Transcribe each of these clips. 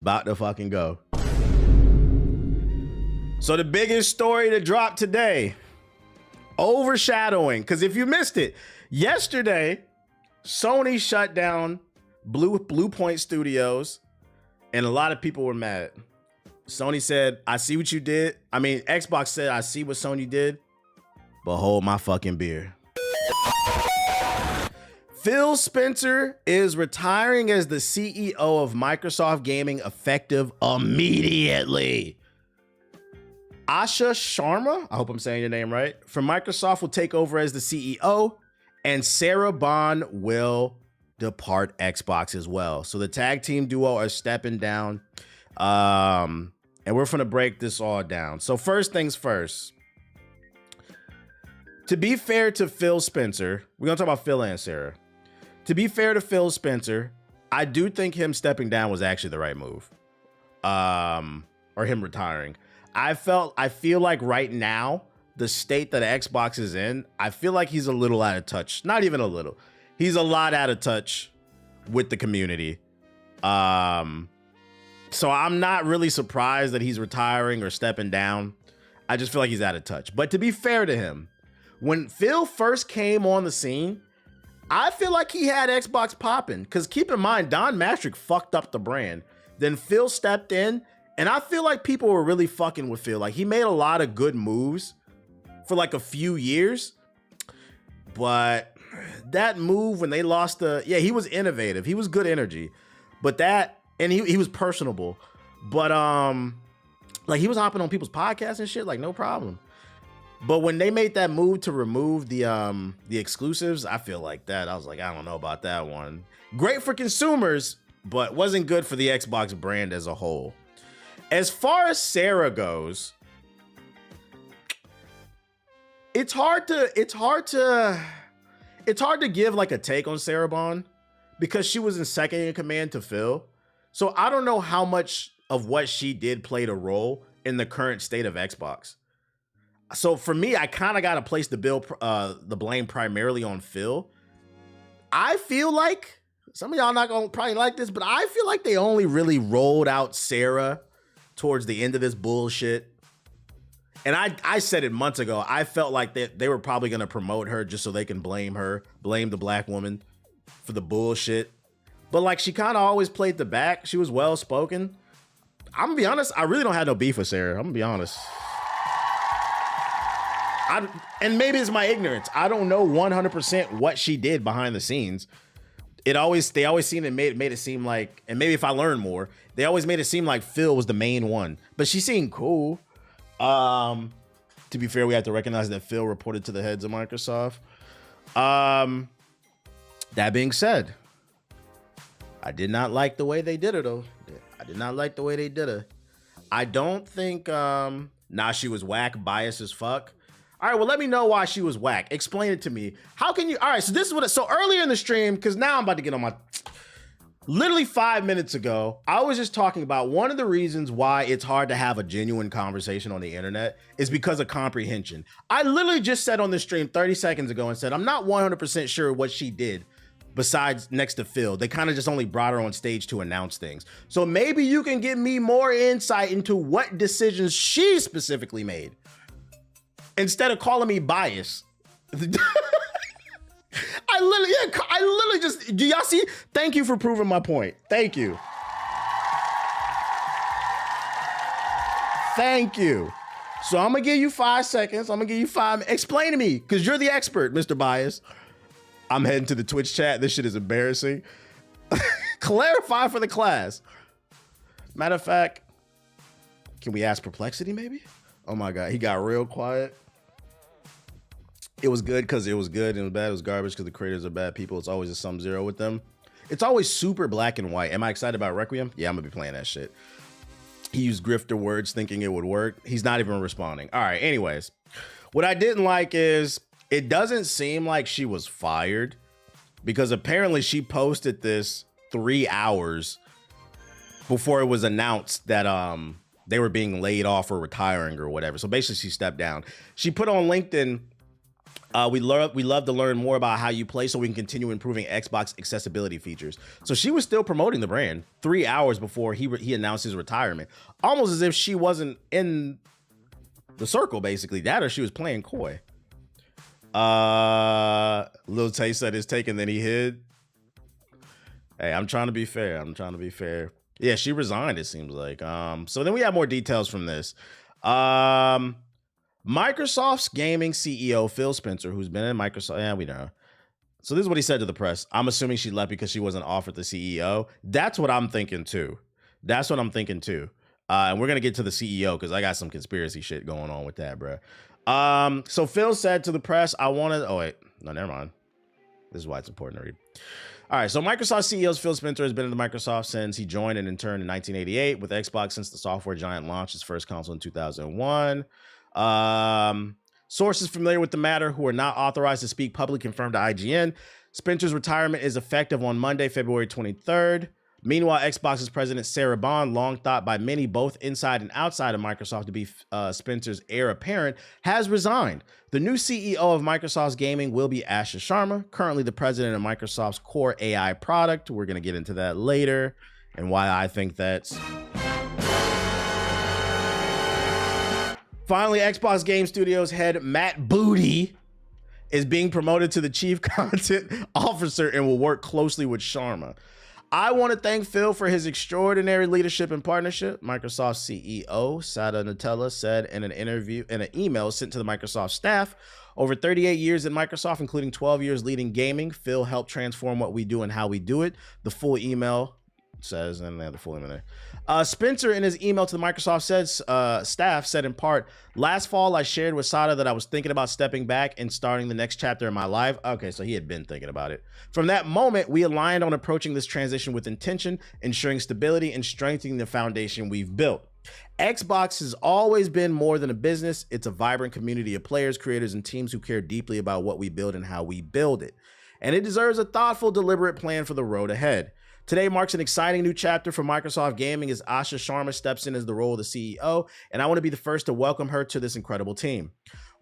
About to fucking go. So the biggest story to drop today, overshadowing, because if you missed it, yesterday, Sony shut down Blue Point Studios, and a lot of people were mad. Sony said, I see what you did. I mean, Xbox said, I see what Sony did, but hold my fucking beer. Phil Spencer is retiring as the CEO of Microsoft Gaming effective immediately. Asha Sharma, I hope I'm saying your name right, from Microsoft will take over as the CEO, and Sarah Bond will depart Xbox as well. So the tag team duo are stepping down, and we're gonna break this all down. So first things first, to be fair to Phil Spencer, we're gonna talk about Phil and Sarah. To be fair to Phil Spencer, I do think him stepping down was actually the right move, or him retiring. I feel like right now, the state that Xbox is in, I feel like he's a little out of touch. Not even a little. He's a lot out of touch with the community. So I'm not really surprised that he's retiring or stepping down. I just feel like he's out of touch. But to be fair to him, when Phil first came on the scene, I feel like he had Xbox popping. Because keep in mind, Don Mastrick fucked up the brand. Then Phil stepped in. And I feel like people were really fucking with Phil. Like, he made a lot of good moves for like a few years. But that move when they lost he was innovative. He was good energy. But he was personable. But like, he was hopping on people's podcasts and shit, like, no problem. But when they made that move to remove the exclusives, I feel like that. I was like, I don't know about that one. Great for consumers, but wasn't good for the Xbox brand as a whole. As far as Sarah goes, it's hard to give like a take on Sarah Bond because she was in second in command to Phil. So I don't know how much of what she did played a role in the current state of Xbox. So for me, I kind of got to place the blame primarily on Phil. I feel like some of y'all not gonna probably like this, but I feel like they only really rolled out Sarah towards the end of this bullshit. And I said it months ago. I felt like they were probably going to promote her just so they can blame the black woman for the bullshit. But like, she kind of always played the back. She was well spoken. I'm gonna be honest, I really don't have no beef with Sarah. I'm gonna be honest. And maybe it's my ignorance. I don't know 100% what she did behind the scenes. They always seemed and made it seem like, and maybe if I learn more, they always made it seem like Phil was the main one, but she seemed cool. To be fair, we have to recognize that Phil reported to the heads of Microsoft. That being said, I did not like the way they did her though. I did not like the way they did her. I don't think, she was whack, biased as fuck. All right, well, let me know why she was whack. Explain it to me. How can you? All right, so this is what. So earlier in the stream, because now I'm about to get on my. Literally 5 minutes ago, I was just talking about one of the reasons why it's hard to have a genuine conversation on the internet is because of comprehension. I literally just said on the stream 30 seconds ago and said, I'm not 100% sure what she did besides next to Phil. They kind of just only brought her on stage to announce things. So maybe you can give me more insight into what decisions she specifically made instead of calling me biased. I literally just, do y'all see? Thank you for proving my point. Thank you. Thank you. So I'm gonna give you 5 seconds. I'm gonna give you 5. Explain to me, because you're the expert, Mr. Bias. I'm heading to the Twitch chat. This shit is embarrassing. Clarify for the class. Matter of fact, can we ask Perplexity maybe? Oh my God, he got real quiet. It was good because it was good, and it was bad, it was garbage because the creators are bad people. It's always a sum zero with them. It's always super black and white. Am I excited about Requiem? Yeah, I'm gonna be playing that shit. He used grifter words thinking it would work. He's not even responding. All right, anyways. What I didn't like is it doesn't seem like she was fired because apparently she posted this 3 hours before it was announced that they were being laid off or retiring or whatever. So basically she stepped down. She put on LinkedIn, We love to learn more about how you play so we can continue improving Xbox accessibility features. So she was still promoting the brand 3 hours before he announced his retirement, almost as if she wasn't in the circle, basically. That or she was playing coy. Lil Tay said it's taken, then he hid. Hey, I'm trying to be fair. Yeah, she resigned, it seems like. So then we have more details from this. Microsoft's gaming CEO, Phil Spencer, who's been in Microsoft, yeah, we know. So this is what he said to the press. I'm assuming she left because she wasn't offered the CEO. That's what I'm thinking too. And we're going to get to the CEO because I got some conspiracy shit going on with that, bro. So Phil said to the press, never mind. This is why it's important to read. All right, so Microsoft CEO Phil Spencer has been in Microsoft since he joined an intern in 1988 with Xbox since the software giant launched its first console in 2001. Sources familiar with the matter who are not authorized to speak publicly confirmed to IGN Spencer's retirement is effective on Monday, February 23rd. Meanwhile, Xbox's president Sarah Bond, long thought by many both inside and outside of Microsoft to be Spencer's heir apparent, has resigned. The new CEO of Microsoft's gaming will be Asha Sharma, currently the president of Microsoft's core AI product. We're going to get into that later and why I think that's... Finally, Xbox Game Studios head Matt Booty is being promoted to the chief content officer and will work closely with Sharma. I want to thank Phil for his extraordinary leadership and partnership, Microsoft CEO Satya Nadella said in an email sent to the Microsoft staff. Over 38 years at Microsoft, including 12 years leading gaming, Phil helped transform what we do and how we do it. The full email says, and they have the full email there. Spencer, in his email to the Microsoft staff, said in part, last fall, I shared with Sada that I was thinking about stepping back and starting the next chapter in my life. Okay, so he had been thinking about it. From that moment, we aligned on approaching this transition with intention, ensuring stability and strengthening the foundation we've built. Xbox has always been more than a business. It's a vibrant community of players, creators, and teams who care deeply about what we build and how we build it. And it deserves a thoughtful, deliberate plan for the road ahead. Today marks an exciting new chapter for Microsoft Gaming as Asha Sharma steps in as the role of the CEO, and I want to be the first to welcome her to this incredible team.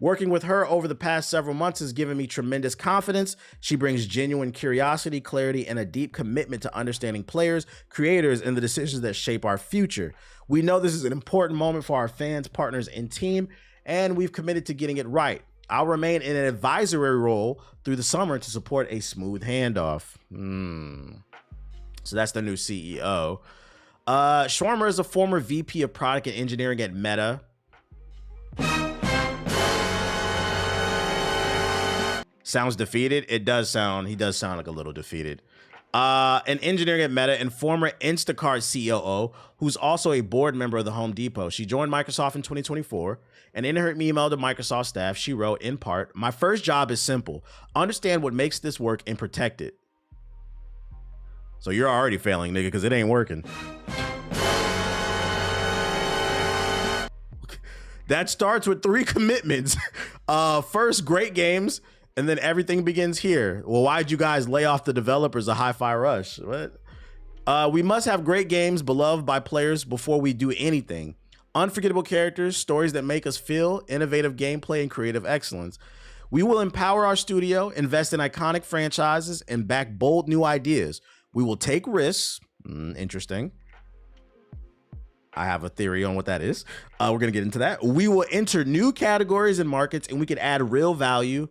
Working with her over the past several months has given me tremendous confidence. She brings genuine curiosity, clarity, and a deep commitment to understanding players, creators, and the decisions that shape our future. We know this is an important moment for our fans, partners, and team, and we've committed to getting it right. I'll remain in an advisory role through the summer to support a smooth handoff. So that's the new CEO. Sharma is a former VP of product and engineering at Meta. Sounds defeated. He does sound like a little defeated. An engineering at Meta and former Instacart COO, who's also a board member of the Home Depot. She joined Microsoft in 2024, and in her email to Microsoft staff, she wrote, in part, my first job is simple. Understand what makes this work and protect it. So you're already failing, nigga, because it ain't working. That starts with 3 commitments. First, great games, and then everything begins here. Well, why'd you guys lay off the developers of Hi-Fi Rush? What? We must have great games beloved by players before we do anything. Unforgettable characters, stories that make us feel, innovative gameplay, and creative excellence. We will empower our studio, invest in iconic franchises, and back bold new ideas. We will take risks. Interesting. I have a theory on what that is. We're going to get into that. We will enter new categories and markets, and we can add real value.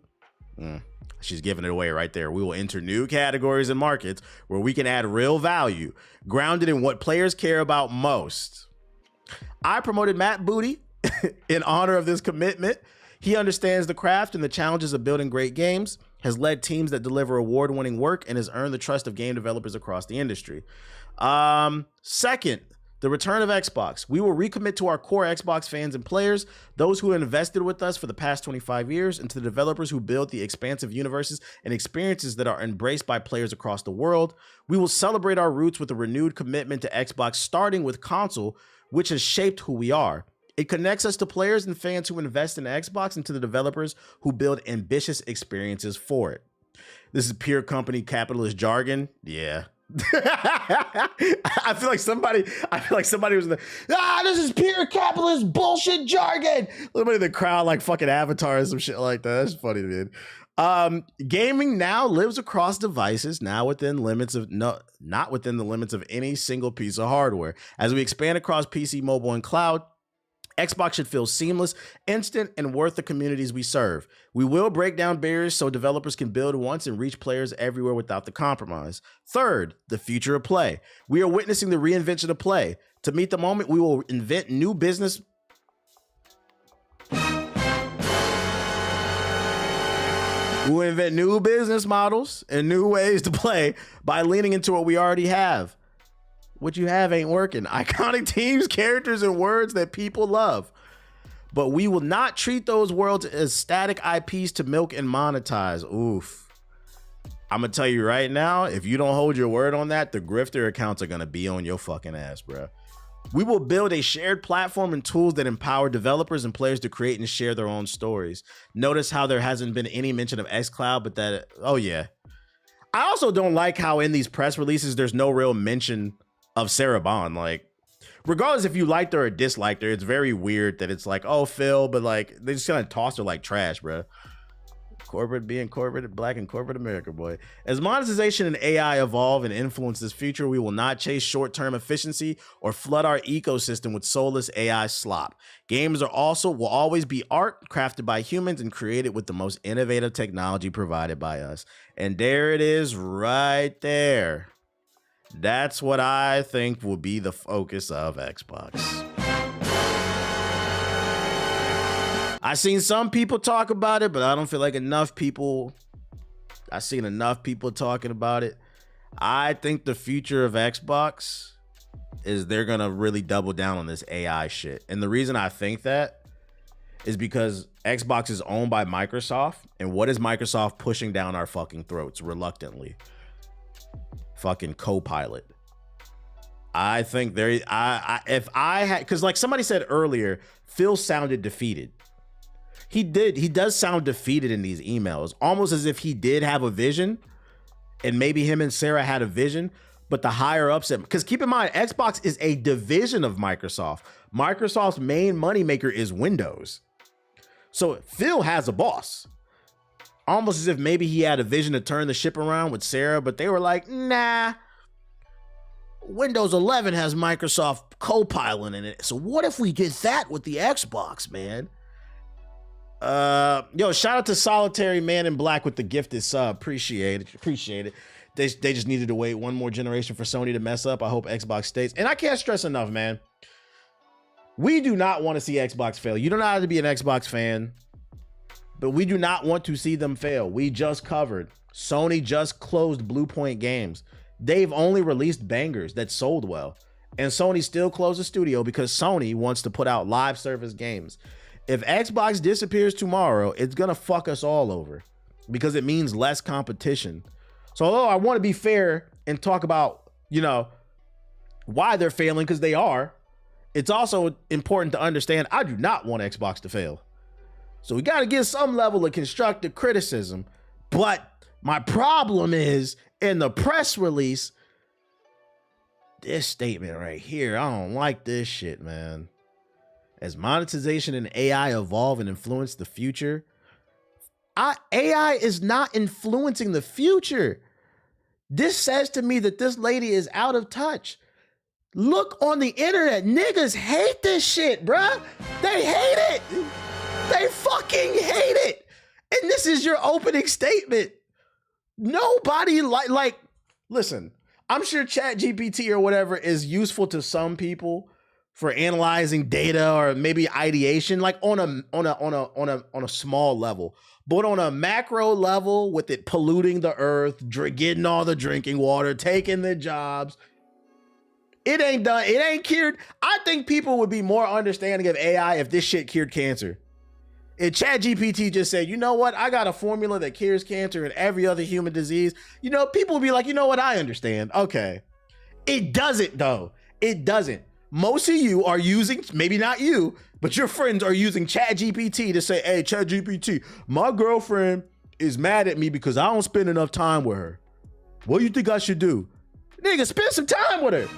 She's giving it away right there. We will enter new categories and markets where we can add real value, grounded in what players care about most. I promoted Matt Booty in honor of this commitment. He understands the craft and the challenges of building great games, has led teams that deliver award-winning work, and has earned the trust of game developers across the industry. Second, the return of Xbox. We will recommit to our core Xbox fans and players, those who have invested with us for the past 25 years, and to the developers who build the expansive universes and experiences that are embraced by players across the world. We will celebrate our roots with a renewed commitment to Xbox, starting with console, which has shaped who we are. It connects us to players and fans who invest in Xbox and to the developers who build ambitious experiences for it. This is pure company capitalist jargon. Yeah, I feel like somebody was like, this is pure capitalist bullshit jargon. Somebody in the crowd like fucking Avatar or some shit like that. That's funny, man. Gaming now lives across devices, now within limits of not within the limits of any single piece of hardware. As we expand across PC, mobile, and cloud, Xbox should feel seamless, instant, and worth the communities we serve. We will break down barriers so developers can build once and reach players everywhere without the compromise. Third, the future of play. We are witnessing the reinvention of play. To meet the moment, we will invent new business. We will invent new business models and new ways to play by leaning into what we already have. What you have ain't working. Iconic teams, characters, and words that people love. But we will not treat those worlds as static IPs to milk and monetize. Oof. I'm going to tell you right now, if you don't hold your word on that, the grifter accounts are going to be on your fucking ass, bro. We will build a shared platform and tools that empower developers and players to create and share their own stories. Notice how there hasn't been any mention of xCloud, but that, oh yeah. I also don't like how in these press releases, there's no real mention of Sarah Bond. Like, regardless if you liked her or disliked her, it's very weird that it's like, oh, Phil, but like they just kind of toss her like trash, bro. Corporate being corporate, black and corporate America, boy. As monetization and AI evolve and influence this future, we will not chase short-term efficiency or flood our ecosystem with soulless AI slop. Games will always be art crafted by humans and created with the most innovative technology provided by us. And there it is right there. That's what I think will be the focus of Xbox. I've seen some people talk about it, but I don't feel like enough people. I've seen enough people talking about it. I think the future of Xbox is they're going to really double down on this AI shit. And the reason I think that is because Xbox is owned by Microsoft. And what is Microsoft pushing down our fucking throats reluctantly? Fucking Copilot. I think if I had, because like somebody said earlier, Phil sounded defeated. He does sound defeated in these emails, almost as if he did have a vision and maybe him and Sarah had a vision, but the higher ups, because keep in mind, Xbox is a division of Microsoft. Microsoft's main moneymaker is Windows. So Phil has a boss. Almost as if maybe he had a vision to turn the ship around with Sarah, but they were like, nah, Windows 11 has Microsoft Copilot in it. So what if we get that with the Xbox, man? Yo, shout out to Solitary Man in Black with the gifted sub. Appreciate it. They just needed to wait one more generation for Sony to mess up. I hope Xbox stays. And I can't stress enough, man. We do not want to see Xbox fail. You don't have to be an Xbox fan, but we do not want to see them fail. We just covered. Sony just closed Blue Point Games. They've only released bangers that sold well. And Sony still closed the studio because Sony wants to put out live service games. If Xbox disappears tomorrow, it's going to fuck us all over because it means less competition. So although I want to be fair and talk about, why they're failing, because they are, it's also important to understand I do not want Xbox to fail. So we got to get some level of constructive criticism. But my problem is in the press release, this statement right here, I don't like this shit, man. As monetization and AI evolve and influence the future, AI is not influencing the future. This says to me that this lady is out of touch. Look on the internet. Niggas hate this shit, bruh. They hate it. They fucking hate it. And this is your opening statement. Nobody listen, I'm sure ChatGPT or whatever is useful to some people for analyzing data or maybe ideation, like on a small level, but on a macro level, with it polluting the earth, getting all the drinking water, taking the jobs, it ain't done. It ain't cured. I think people would be more understanding of AI if this shit cured cancer. If ChatGPT just said, you know what, I got a formula that cures cancer and every other human disease, people would be like, you know what, I understand. Okay. It doesn't though. It doesn't. Most of you are using, maybe not you, but your friends are using ChatGPT to say, hey, ChatGPT, my girlfriend is mad at me because I don't spend enough time with her. What do you think I should do? Nigga, spend some time with her.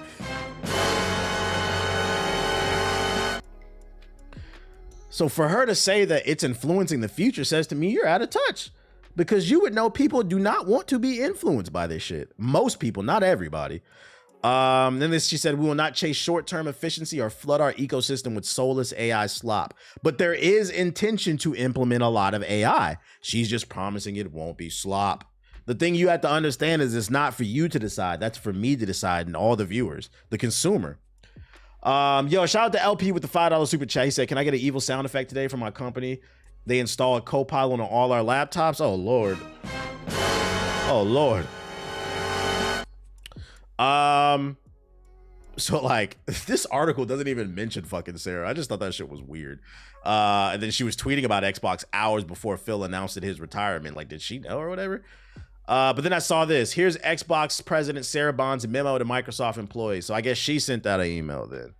So for her to say that it's influencing the future says to me you're out of touch, because you would know people do not want to be influenced by this shit. Most people, not everybody. She said, we will not chase short-term efficiency or flood our ecosystem with soulless AI slop. But there is intention to implement a lot of AI. She's just promising it won't be slop. The thing you have to understand is it's not for you to decide. That's for me to decide and all the viewers, the consumer. Shout out to LP with the $5 super chat. He said, can I get an evil sound effect today from my company? They install a Copilot on all our laptops. Oh, Lord. Oh, Lord. So like this article doesn't even mention fucking Sarah. I just thought that shit was weird. And then she was tweeting about Xbox hours before Phil announced his retirement. Like, did she know or whatever? But then I saw this. Here's Xbox president Sarah Bond's memo to Microsoft employees. So I guess she sent out an email then.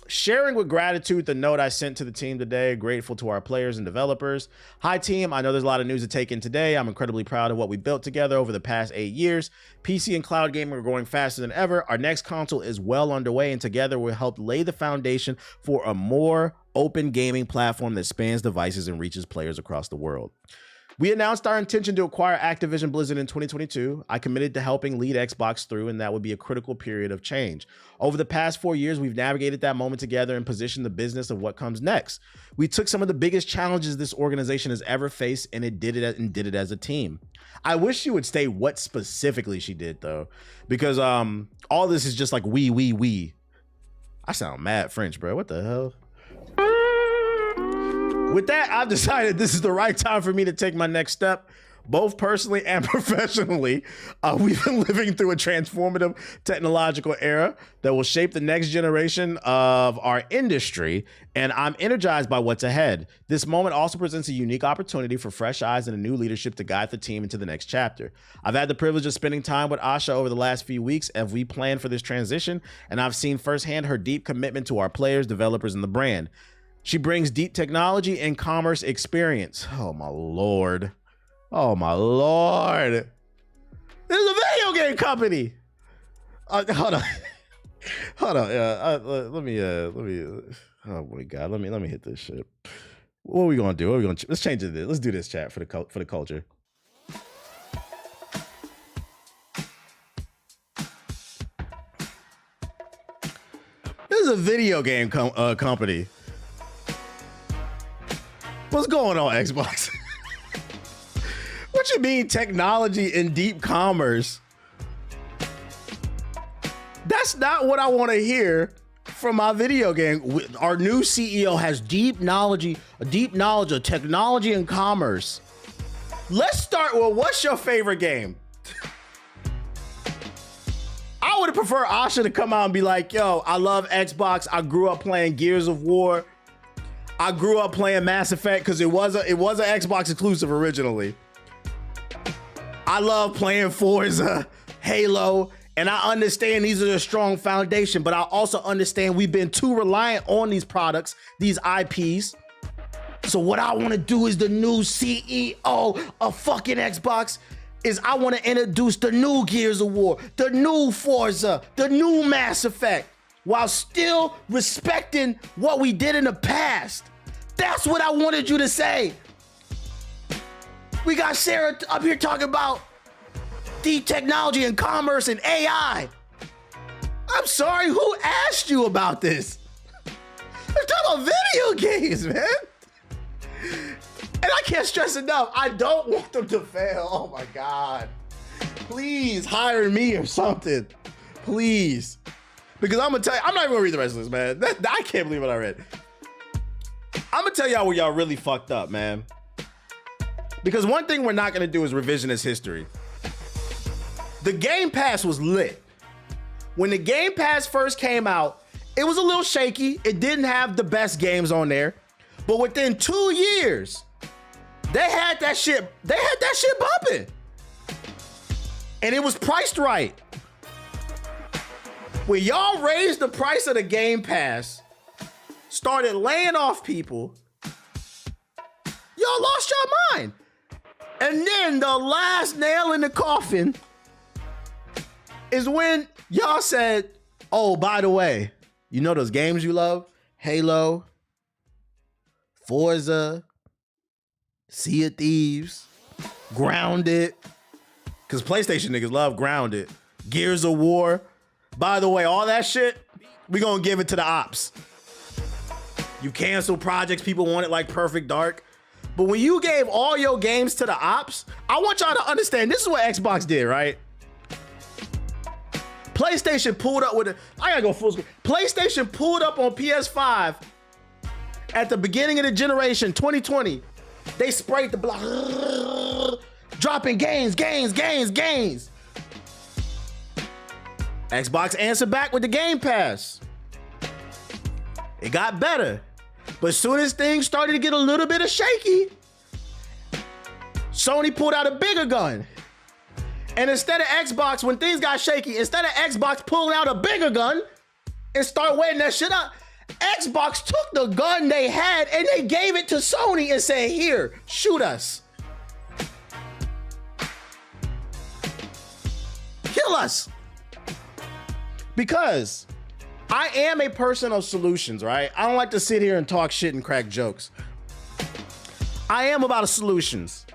Sharing with gratitude the note I sent to the team today. Grateful to our players and developers. Hi team, I know there's a lot of news to take in today. I'm incredibly proud of what we built together over the past 8 years. PC and cloud gaming are growing faster than ever. Our next console is well underway, and together we'll help lay the foundation for a more open gaming platform that spans devices and reaches players across the world. We announced our intention to acquire Activision Blizzard in 2022. I committed to helping lead Xbox through, and that would be a critical period of change. Over the past 4 years, we've navigated that moment together and positioned the business of what comes next. We took some of the biggest challenges this organization has ever faced, and did it as a team. I wish she would state what specifically she did, though, because all this is just like we. I sound mad French, bro. What the hell? With that, I've decided this is the right time for me to take my next step, both personally and professionally. We've been living through a transformative technological era that will shape the next generation of our industry, and I'm energized by what's ahead. This moment also presents a unique opportunity for fresh eyes and a new leadership to guide the team into the next chapter. I've had the privilege of spending time with Asha over the last few weeks as we plan for this transition, and I've seen firsthand her deep commitment to our players, developers, and the brand. She brings deep technology and commerce experience. Oh my Lord. Oh my Lord. This is a video game company. Hold on. Hold on. Let me, oh my God. Let me hit this shit. What are we going to do? Let's change it. Let's do this chat for the culture. This is a video game company. What's going on, Xbox? What you mean technology and deep commerce? That's not what I want to hear from my video game. Our new CEO has deep knowledge of technology and commerce. Let's start with, what's your favorite game? I would have preferred Asha to come out and be like, yo, I love Xbox. I grew up playing Gears of War. I grew up playing Mass Effect because it was an Xbox exclusive originally. I love playing Forza, Halo, and I understand these are a strong foundation, but I also understand we've been too reliant on these products, these IPs. So what I want to do as the new CEO of fucking Xbox is I want to introduce the new Gears of War, the new Forza, the new Mass Effect, while still respecting what we did in the past. That's what I wanted you to say. We got Sarah up here talking about deep technology and commerce and AI. I'm sorry, who asked you about this? We're talking about video games, man. And I can't stress enough, I don't want them to fail. Oh my God. Please hire me or something. Please. Because I'm gonna tell you, I'm not even gonna read the rest of this, man. I can't believe what I read. I'm gonna tell y'all where y'all really fucked up, man. Because one thing we're not gonna do is revisionist history. The Game Pass was lit. When the Game Pass first came out, it was a little shaky. It didn't have the best games on there. But within 2 years, they had that shit bumping. And it was priced right. When y'all raised the price of the Game Pass, started laying off people, y'all lost your mind. And then the last nail in the coffin is when y'all said, oh, by the way, you know those games you love? Halo, Forza, Sea of Thieves, Grounded. Because PlayStation niggas love Grounded. Gears of War. By the way, all that shit, we gonna give it to the ops. You cancel projects people wanted like Perfect Dark. But when you gave all your games to the ops, I want y'all to understand, this is what Xbox did, right? PlayStation pulled up with it. I gotta go full screen. PlayStation pulled up on PS5 at the beginning of the generation, 2020. They sprayed the block, dropping games. Xbox answered back with the Game Pass. It got better. But as soon as things started to get a little bit of shaky, Sony pulled out a bigger gun. And instead of Xbox, when things got shaky, instead of Xbox pulling out a bigger gun and start weighing that shit up, Xbox took the gun they had and they gave it to Sony and said, here, shoot us. Kill us. Because I am a person of solutions, right? I don't like to sit here and talk shit and crack jokes. I am about solutions.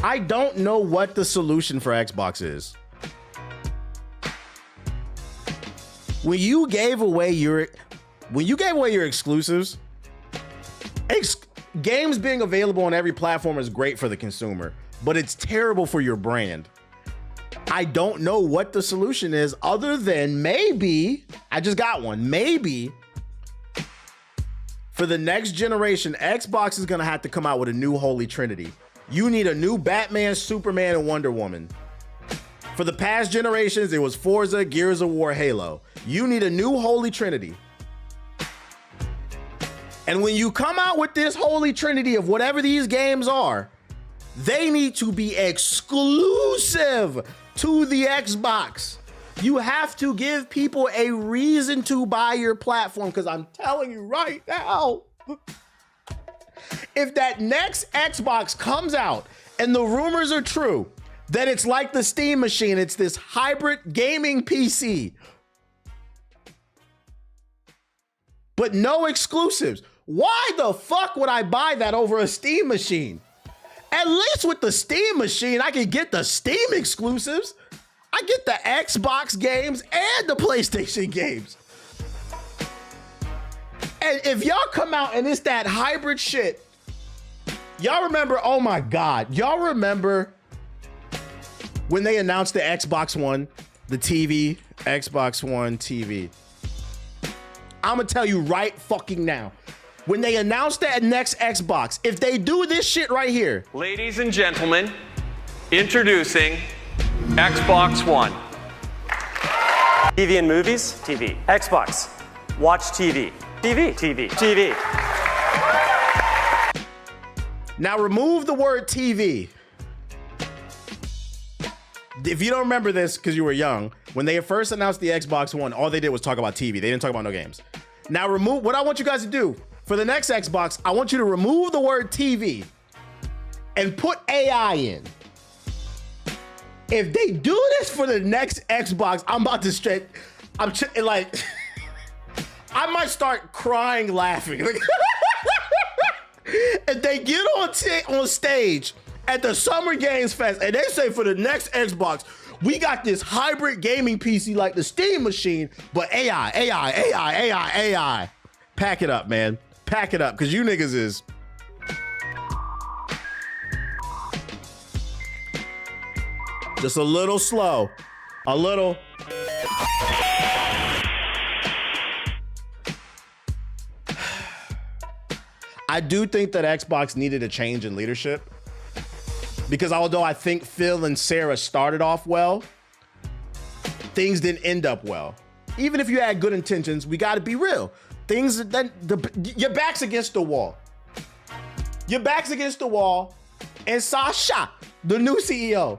I don't know what the solution for Xbox is. When you gave away your exclusives, games being available on every platform is great for the consumer, but it's terrible for your brand. I don't know what the solution is other than maybe, I just got one, maybe for the next generation, Xbox is gonna have to come out with a new Holy Trinity. You need a new Batman, Superman, and Wonder Woman. For the past generations, it was Forza, Gears of War, Halo. You need a new Holy Trinity. And when you come out with this Holy Trinity of whatever these games are, they need to be exclusive to the Xbox. You have to give people a reason to buy your platform, because I'm telling you right now, if that next Xbox comes out and the rumors are true, that it's like the Steam machine, it's this hybrid gaming PC, but no exclusives. Why the fuck would I buy that over a Steam machine? At least with the Steam machine, I can get the Steam exclusives. I get the Xbox games and the PlayStation games. And if y'all come out and it's that hybrid shit, y'all remember, oh my God, y'all remember when they announced the Xbox One, the TV, Xbox One TV. I'm gonna tell you right fucking now, when they announced that next Xbox, if they do this shit right here. Ladies and gentlemen, introducing Xbox One. TV and movies? TV. Xbox. Watch TV. TV. TV. TV. Now remove the word TV. If you don't remember this because you were young, when they first announced the Xbox One, all they did was talk about TV. They didn't talk about no games. Now remove, what I want you guys to do for the next Xbox, I want you to remove the word TV and put AI in. If they do this for the next Xbox, I'm about to straight, like, I might start crying, laughing. If they get on stage at the Summer Games Fest and they say for the next Xbox, we got this hybrid gaming PC like the Steam machine, but AI. Pack it up, man. Pack it up, because you niggas is. Just a little slow. A little. I do think that Xbox needed a change in leadership, because although I think Phil and Sarah started off well, things didn't end up well. Even if you had good intentions, we got to be real. Things that your back's against the wall. Your back's against the wall, and Sasha, the new CEO.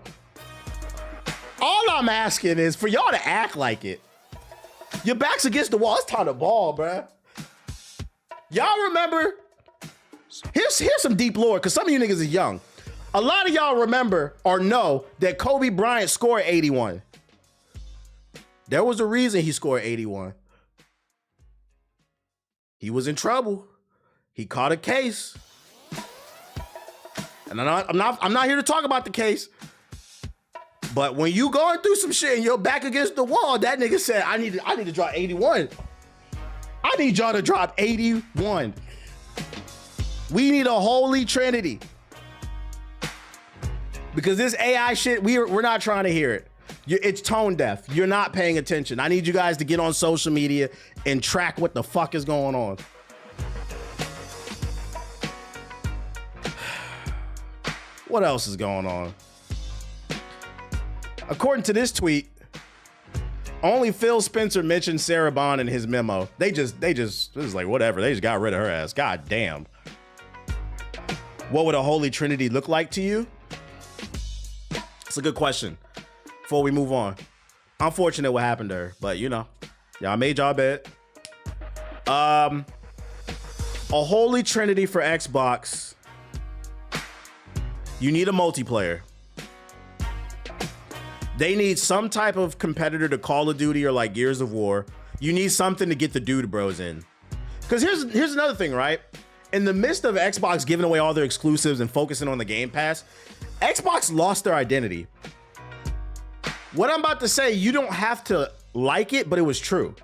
All I'm asking is for y'all to act like it. Your back's against the wall. It's time to ball, bruh. Y'all remember? Here's some deep lore, because some of you niggas is young. A lot of y'all remember or know that Kobe Bryant scored 81. There was a reason he scored 81. He was in trouble. He caught a case. And I'm not here to talk about the case. But when you going through some shit and you're back against the wall, that nigga said, I need to drop 81. I need y'all to drop 81. We need a holy trinity. Because this AI shit, we're not trying to hear it. It's tone deaf. You're not paying attention. I need you guys to get on social media and track what the fuck is going on. What else is going on? According to this tweet, only Phil Spencer mentioned Sarah Bond in his memo. They just, this is like, whatever. They just got rid of her ass. God damn. What would a holy trinity look like to you? It's a good question. Before we move on. Unfortunate what happened to her, but you know, y'all made y'all bet. A holy trinity for Xbox. You need a multiplayer. They need some type of competitor to Call of Duty or like Gears of War. You need something to get the dude bros in. Because here's another thing, right? In the midst of Xbox giving away all their exclusives and focusing on the Game Pass, Xbox lost their identity. What I'm about to say, you don't have to like it, but it was true.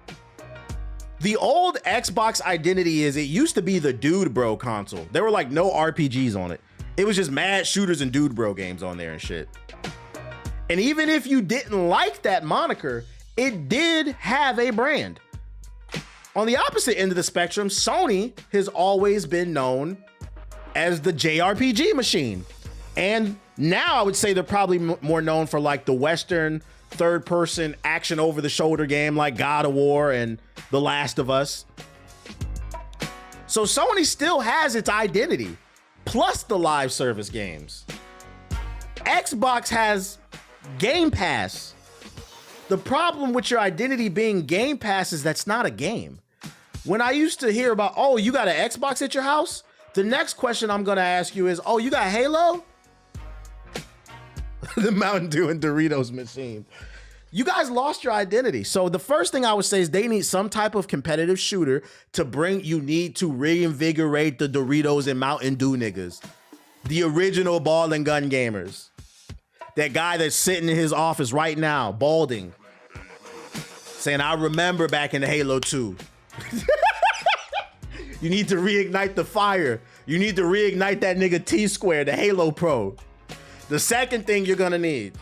The old Xbox identity is it used to be the dude bro console. There were like no RPGs on it. It was just mad shooters and dude bro games on there and shit. And even if you didn't like that moniker, it did have a brand. On the opposite end of the spectrum, Sony has always been known as the JRPG machine. And now I would say they're probably more known for like the Western third-person action over-the-shoulder game like God of War and The Last of Us. So Sony still has its identity, plus the live service games. Xbox has Game Pass. The problem with your identity being Game Pass is that's not a game. When I used to hear about, oh, you got an Xbox at your house? The next question I'm gonna ask you is, oh, you got Halo? The Mountain Dew and Doritos machine. You guys lost your identity. So the first thing I would say is they need some type of competitive shooter to bring, you need to reinvigorate the Doritos and Mountain Dew niggas. The original ball and gun gamers. That guy that's sitting in his office right now, balding, saying, I remember back in the Halo 2. You need to reignite the fire. You need to reignite that nigga T-Square, the Halo Pro. The second thing you're gonna need,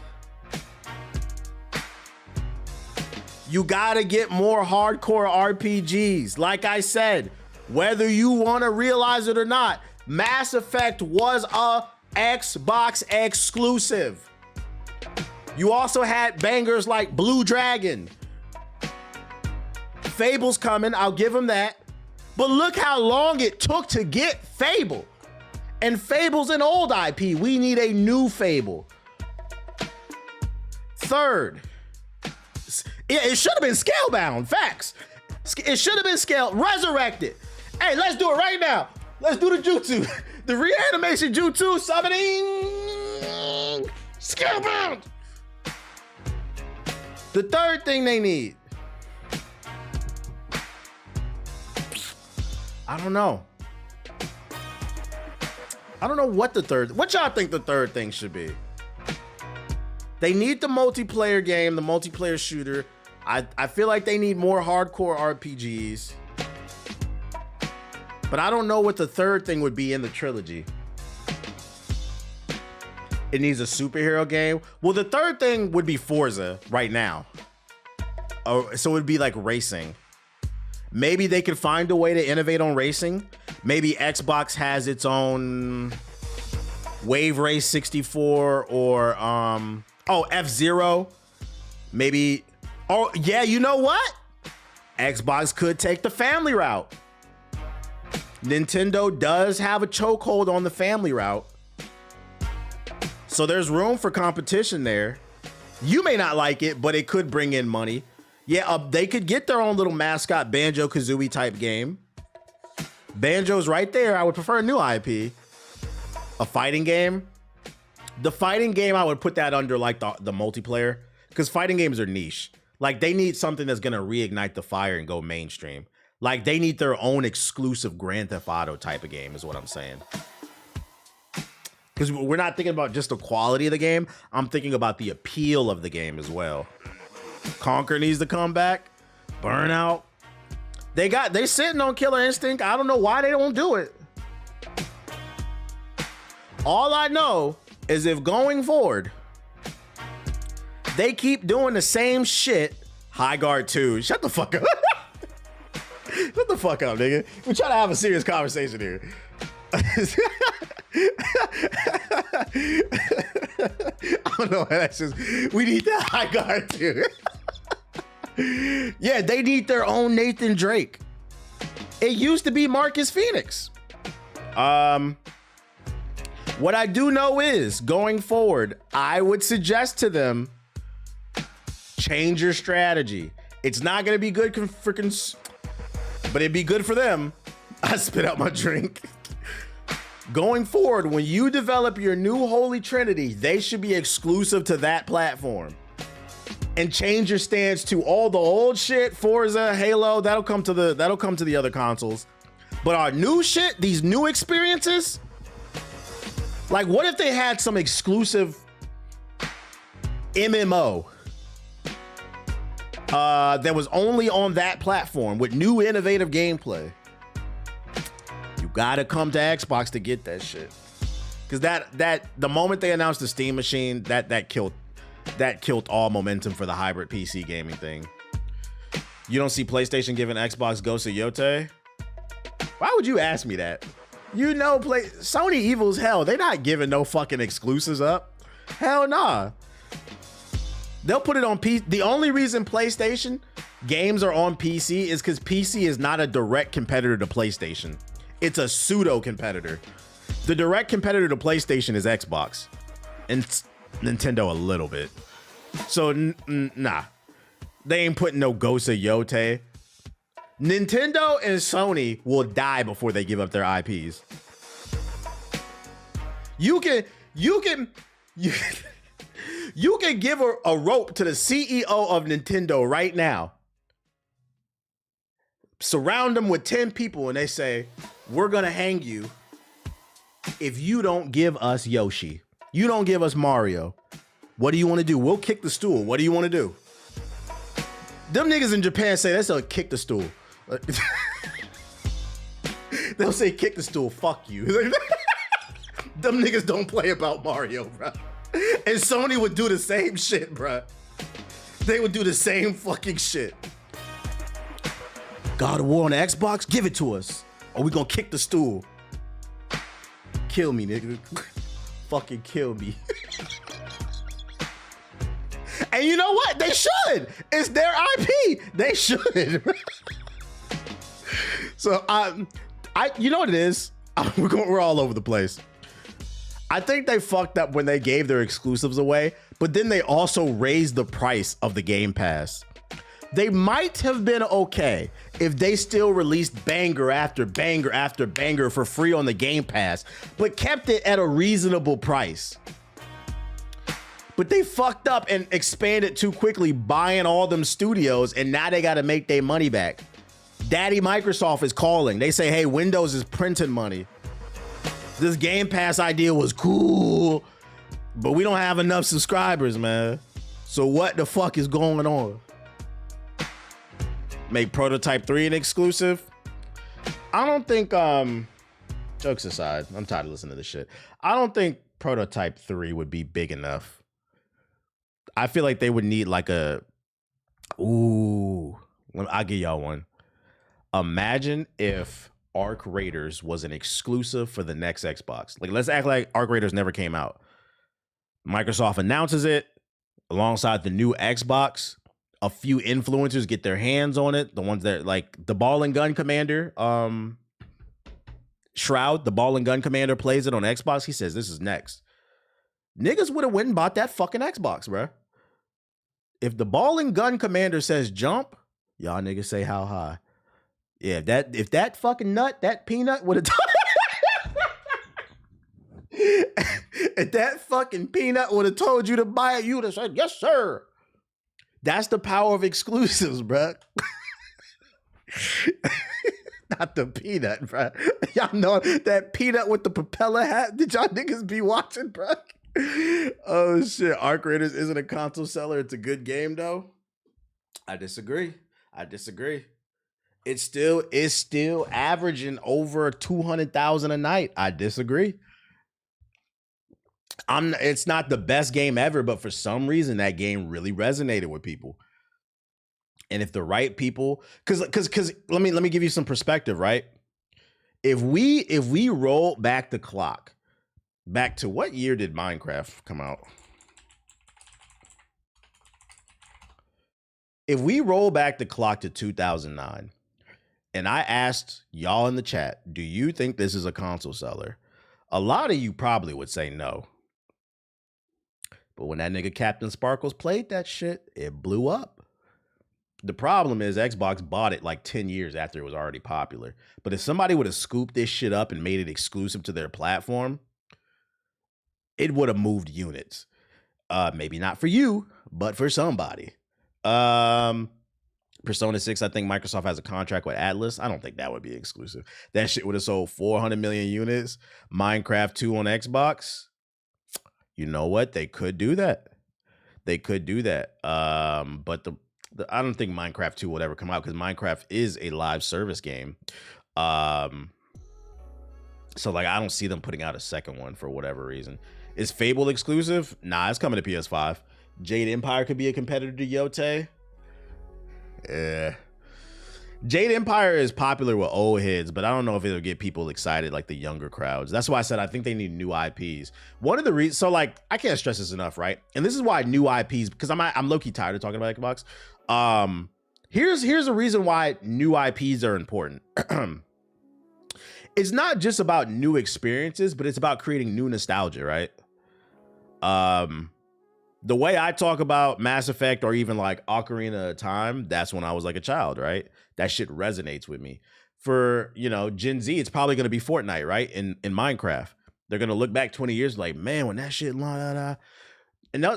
you gotta get more hardcore RPGs. Like I said, whether you wanna realize it or not, Mass Effect was a Xbox exclusive. You also had bangers like Blue Dragon. Fable's coming, I'll give him that. But look how long it took to get Fable. And Fable's an old IP. We need a new Fable. Third, it should have been Scalebound. Facts. It should have been resurrected. Hey, let's do it right now. Let's do the Jutsu. The reanimation Jutsu summoning Scalebound. The third thing they need, I don't know. I don't know what y'all think the third thing should be. They need the multiplayer game, the multiplayer shooter. I feel like they need more hardcore RPGs. But I don't know what the third thing would be in the trilogy. It needs a superhero game. Well, the third thing would be Forza right now. Oh, so it would be like racing. Maybe they could find a way to innovate on racing. Maybe Xbox has its own Wave Race 64 or F-Zero. Maybe, oh yeah, you know what? Xbox could take the family route. Nintendo does have a chokehold on the family route. So there's room for competition there. You may not like it, but it could bring in money. Yeah, they could get their own little mascot Banjo-Kazooie type game. Banjo's right there. I would prefer a new IP. A fighting game. The fighting game, I would put that under like the multiplayer, because fighting games are niche. Like they need something that's gonna reignite the fire and go mainstream. Like they need their own exclusive Grand Theft Auto type of game, is what I'm saying. Because we're not thinking about just the quality of the game. I'm thinking about the appeal of the game as well. Conquer needs to come back. Burnout. They sitting on Killer Instinct. I don't know why they don't do it. All I know is if going forward, they keep doing the same shit. High Guard 2. Shut the fuck up. Shut the fuck up, nigga. We're trying to have a serious conversation here. I don't know. That's just, we need that High Guard 2. Yeah, they need their own Nathan Drake. It used to be Marcus Phoenix. What I do know is, going forward, I would suggest to them, change your strategy. It's not going to be good for but it'd be good for them. I spit out my drink. Going forward, when you develop your new Holy Trinity, they should be exclusive to that platform. And change your stance to all the old shit, Forza, Halo, that'll come to the other consoles. But our new shit, these new experiences, like what if they had some exclusive MMO that was only on that platform with new innovative gameplay? You gotta come to Xbox to get that shit. Cause that the moment they announced the Steam machine, that killed all momentum for the hybrid PC gaming thing. You don't see PlayStation giving Xbox Ghost of Yotei? Why would you ask me that? You know, Sony evil as hell. They not giving no fucking exclusives up. Hell nah. They'll put it on PC. The only reason PlayStation games are on PC is because PC is not a direct competitor to PlayStation. It's a pseudo competitor. The direct competitor to PlayStation is Xbox and Nintendo a little bit. So nah, they ain't putting no Ghost of Yotei. Nintendo and Sony will die before they give up their IPs. You can give a rope to the CEO of Nintendo right now. Surround them with 10 people and they say, we're gonna hang you if you don't give us Yoshi. You don't give us Mario. What do you want to do? We'll kick the stool. What do you want to do? Them niggas in Japan say that's a kick the stool. They'll say kick the stool, fuck you. Them niggas don't play about Mario, bro. And Sony would do the same shit, bro. They would do the same fucking shit. God of War on the Xbox? Give it to us. Or we gonna kick the stool. Kill me, nigga. Fucking kill me. And you know what? They should. It's their IP. They should. So you know what it is? We're all over the place. I think they fucked up when they gave their exclusives away, but then they also raised the price of the Game Pass. They might have been okay if they still released banger after banger after banger for free on the Game Pass, but kept it at a reasonable price. But they fucked up and expanded too quickly, buying all them studios, and now they gotta make their money back. Daddy Microsoft is calling. They say, hey, Windows is printing money. This Game Pass idea was cool, but we don't have enough subscribers, man. So what the fuck is going on? Make Prototype 3 an exclusive? I don't think, jokes aside, I'm tired of listening to this shit. I don't think Prototype 3 would be big enough. I feel like they would need like I'll give y'all one. Imagine if Arc Raiders was an exclusive for the next Xbox. Like, let's act like Arc Raiders never came out. Microsoft announces it alongside the new Xbox. A few influencers get their hands on it. The ones that like the Ball and Gun Commander, Shroud, the Ball and Gun Commander plays it on Xbox. He says this is next. Niggas would have went and bought that fucking Xbox, bro. If the Ball and Gun Commander says jump, y'all niggas say how high. Yeah, if that fucking nut, that peanut would have If that fucking peanut would have told you to buy it, you would have said, yes, sir. That's the power of exclusives, bruh. Not the peanut, bruh. Y'all know that peanut with the propeller hat? Did y'all niggas be watching, bruh? Oh, shit. Arc Raiders isn't a console seller. It's a good game, though. I disagree. It's still averaging over 200,000 a night. I disagree. It's not the best game ever, but for some reason that game really resonated with people. And if the right people, because let me give you some perspective, right? If we roll back the clock, back to what year did Minecraft come out? If we roll back the clock to 2009, and I asked y'all in the chat, do you think this is a console seller? A lot of you probably would say no. But when that nigga Captain Sparkles played that shit, it blew up. The problem is Xbox bought it like 10 years after it was already popular. But if somebody would have scooped this shit up and made it exclusive to their platform, it would have moved units. Maybe not for you, but for somebody. Persona 6, I think Microsoft has a contract with Atlas. I don't think that would be exclusive. That shit would have sold 400 million units. Minecraft 2 on Xbox. You know what? They could do that. But I don't think Minecraft 2 would ever come out because Minecraft is a live service game. So like I don't see them putting out a second one for whatever reason. Is Fable exclusive? Nah, it's coming to PS5. Jade Empire could be a competitor to Yote. Jade Empire is popular with old heads, but I don't know if it'll get people excited like the younger crowds. That's why I said I think they need new IPs. One of the reasons, so like I can't stress this enough, right? And this is why new IPs, because I'm low-key tired of talking about Xbox. Here's a reason why new IPs are important. It's not just about new experiences, but it's about creating new nostalgia, right? The way I talk about Mass Effect or even like Ocarina of Time, that's when I was like a child, right? That shit resonates with me. For, Gen Z, it's probably going to be Fortnite, right? In Minecraft. They're going to look back 20 years like, man, when that shit, and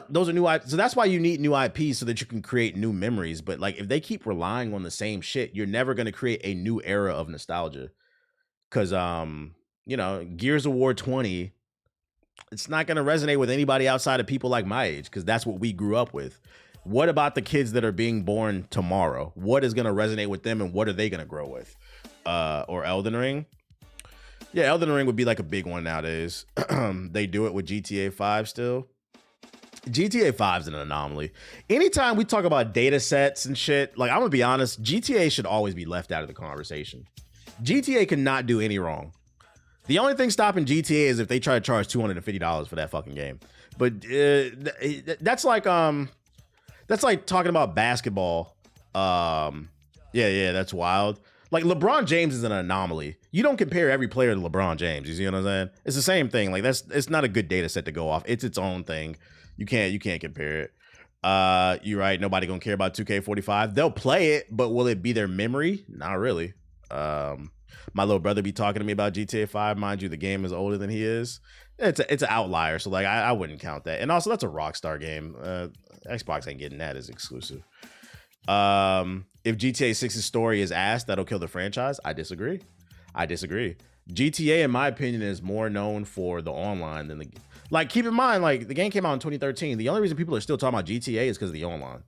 those are new IPs. So that's why you need new IPs so that you can create new memories. But like, if they keep relying on the same shit, you're never going to create a new era of nostalgia. Because, Gears of War 20, it's not going to resonate with anybody outside of people like my age because that's what we grew up with. What about the kids that are being born tomorrow? What is going to resonate with them and what are they going to grow with? Or Elden Ring? Yeah, Elden Ring would be like a big one nowadays. They do it with GTA 5 still. GTA 5 is an anomaly. Anytime we talk about data sets and shit, like I'm going to be honest, GTA should always be left out of the conversation. GTA cannot do any wrong. The only thing stopping GTA is if they try to charge $250 for that fucking game. But that's like talking about basketball. Yeah, that's wild. Like LeBron James is an anomaly. You don't compare every player to LeBron James. You see what I'm saying? It's the same thing. Like it's not a good data set to go off. It's its own thing. You can't compare it. You're right. Nobody gonna care about 2K45. They'll play it, but will it be their memory? Not really. My little brother be talking to me about GTA 5. Mind you, the game is older than he is. It's an outlier, so like I wouldn't count that. And also, that's a Rockstar game. Xbox ain't getting that as exclusive. If GTA 6's story is ass, that'll kill the franchise. I disagree. GTA, in my opinion, is more known for the online than the... Like, keep in mind, like, the game came out in 2013. The only reason people are still talking about GTA is because of the online.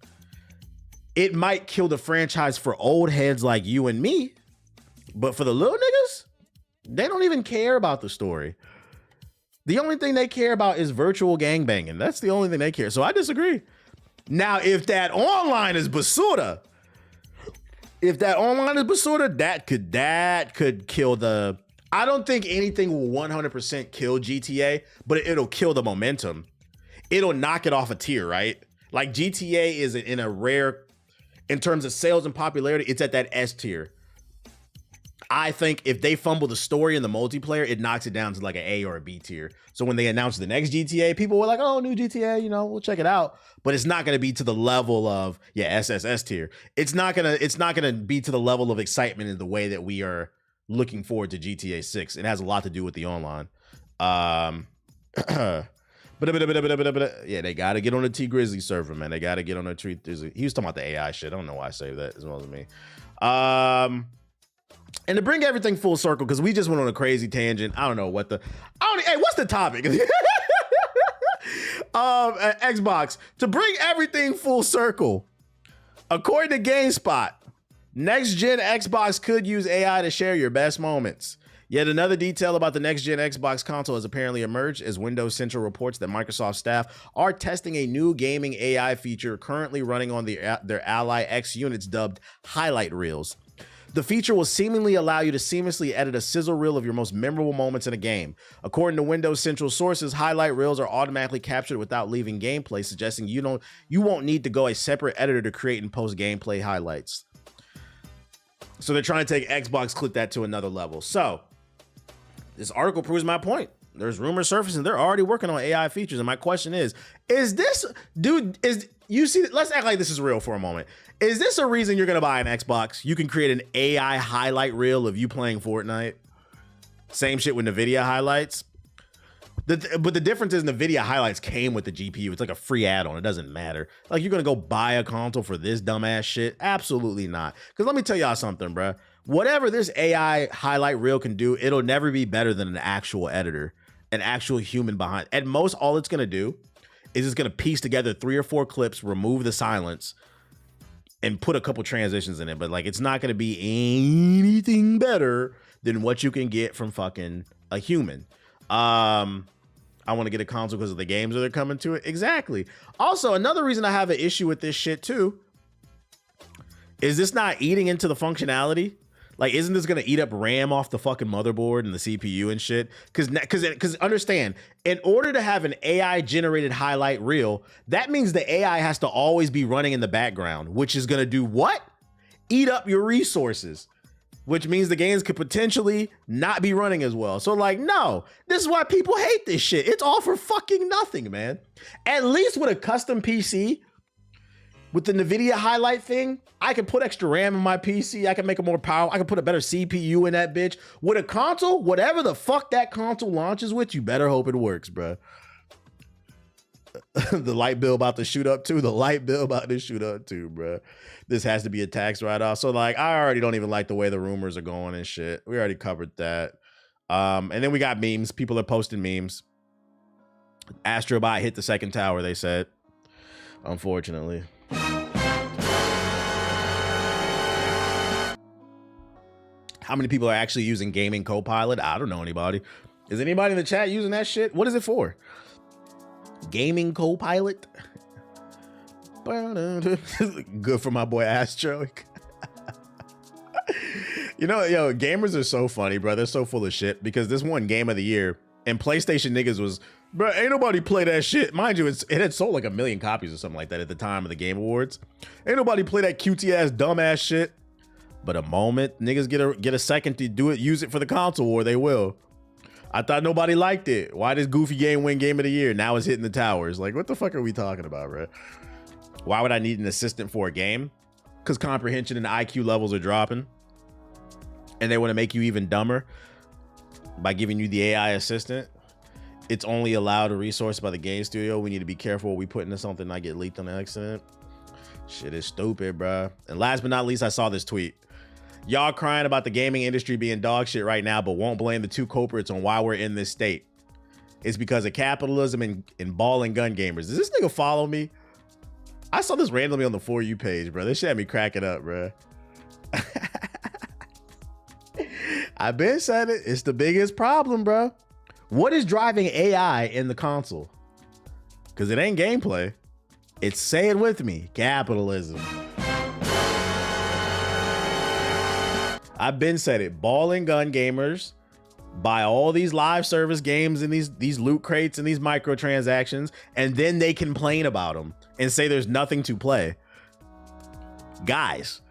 It might kill the franchise for old heads like you and me, but for the little niggas, they don't even care about the story. The only thing they care about is virtual gangbanging. That's the only thing they care. So I disagree. Now, if that online is basura, that could kill the... I don't think anything will 100% kill GTA, but it'll kill the momentum. It'll knock it off a tier, right? Like GTA is in a rare... In terms of sales and popularity, it's at that S tier. I think if they fumble the story and the multiplayer, it knocks it down to like an A or a B tier. So when they announce the next GTA, people were like, oh, new GTA, we'll check it out. But it's not going to be to the level of, SSS tier. It's not going to be to the level of excitement in the way that we are looking forward to GTA 6. It has a lot to do with the online. Yeah, they got to get on the T Grizzly server, man. They got to get on the T Grizzly. He was talking about the AI shit. I don't know why I say that as well as me. And to bring everything full circle, because we just went on a crazy tangent. I don't know what hey, what's the topic? Xbox. To bring everything full circle, according to GameSpot, next gen Xbox could use AI to share your best moments. Yet another detail about the next-gen Xbox console has apparently emerged as Windows Central reports that Microsoft staff are testing a new gaming AI feature currently running on their Ally X units dubbed Highlight Reels. The feature will seemingly allow you to seamlessly edit a sizzle reel of your most memorable moments in a game. According to Windows Central sources, highlight reels are automatically captured without leaving gameplay, suggesting you won't need to go a separate editor to create and post gameplay highlights. So they're trying to take Xbox Clip that to another level. So this article proves my point. There's rumors surfacing. They're already working on AI features. And my question is this, dude, let's act like this is real for a moment. Is this a reason you're going to buy an Xbox? You can create an AI highlight reel of you playing Fortnite. Same shit with NVIDIA highlights. But the difference is NVIDIA highlights came with the GPU. It's like a free add-on. It doesn't matter. Like, you're going to go buy a console for this dumbass shit? Absolutely not. Because let me tell y'all something, bruh. Whatever this AI highlight reel can do, it'll never be better than an actual editor, an actual human behind. At most, all it's going to do is it's going to piece together 3 or 4 clips, remove the silence, and put a couple transitions in it. But like, it's not going to be anything better than what you can get from fucking a human. I want to get a console because of the games that are coming to it. Exactly. Also, another reason I have an issue with this shit too is this not eating into the functionality. Like, isn't this gonna eat up RAM off the fucking motherboard and the CPU and shit? Because understand, in order to have an AI generated highlight reel, that means the AI has to always be running in the background, which is gonna do what? Eat up your resources, which means the games could potentially not be running as well. So like, no, this is why people hate this shit. It's all for fucking nothing, man. At least with a custom PC, with the NVIDIA highlight thing, I can put extra RAM in my PC. I can make it more powerful. I can put a better CPU in that bitch. With a console, whatever the fuck that console launches with, you better hope it works, bro. The light bill about to shoot up too. The light bill about to shoot up too, bro. This has to be a tax write-off. So like, I already don't even like the way the rumors are going and shit. We already covered that. And then we got memes. People are posting memes. Astrobot hit the second tower, they said. Unfortunately. How many people are actually using Gaming Copilot? I don't know anybody. Is anybody in the chat using that shit? What is it for? Gaming Copilot? Good for my boy Astro. You know, yo, gamers are so funny, bro. They're so full of shit because this one game of the year and PlayStation niggas was, bro, ain't nobody play that shit. Mind you, it had sold like 1 million copies or something like that at the time of the Game Awards. Ain't nobody play that cutesy ass dumb ass shit. But a moment niggas get a second to do it, use it for the console war, they will. I thought nobody liked it. Why does Goofy game win Game of the Year? Now it's hitting the towers. Like, what the fuck are we talking about, bro? Why would I need an assistant for a game? Because comprehension and IQ levels are dropping. And they want to make you even dumber by giving you the AI assistant. It's only allowed a resource by the game studio. We need to be careful what we put into something not get leaked on accident. Shit is stupid, bro. And last but not least, I saw this tweet. Y'all crying about the gaming industry being dog shit right now, but won't blame the 2 culprits on why we're in this state. It's because of capitalism and ball and gun gamers. Does this nigga follow me? I saw this randomly on the For You page, bro. This shit had me cracking up, bro. I've been said it. It's the biggest problem, bro. What is driving AI in the console? Because it ain't gameplay. It's, say it with me, capitalism. I've been said it. Ball and gun gamers buy all these live service games and these loot crates and these microtransactions, and then they complain about them and say there's nothing to play. Guys,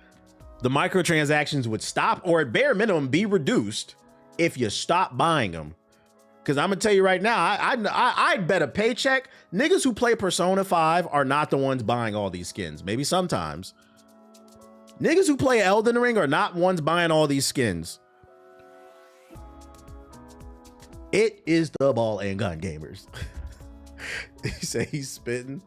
the microtransactions would stop, or at bare minimum be reduced, if you stop buying them. Because I'm gonna tell you right now, I'd bet a paycheck niggas who play Persona 5 are not the ones buying all these skins. Maybe sometimes. Niggas who play Elden Ring are not ones buying all these skins. It is the ball and gun gamers. He said he's spitting.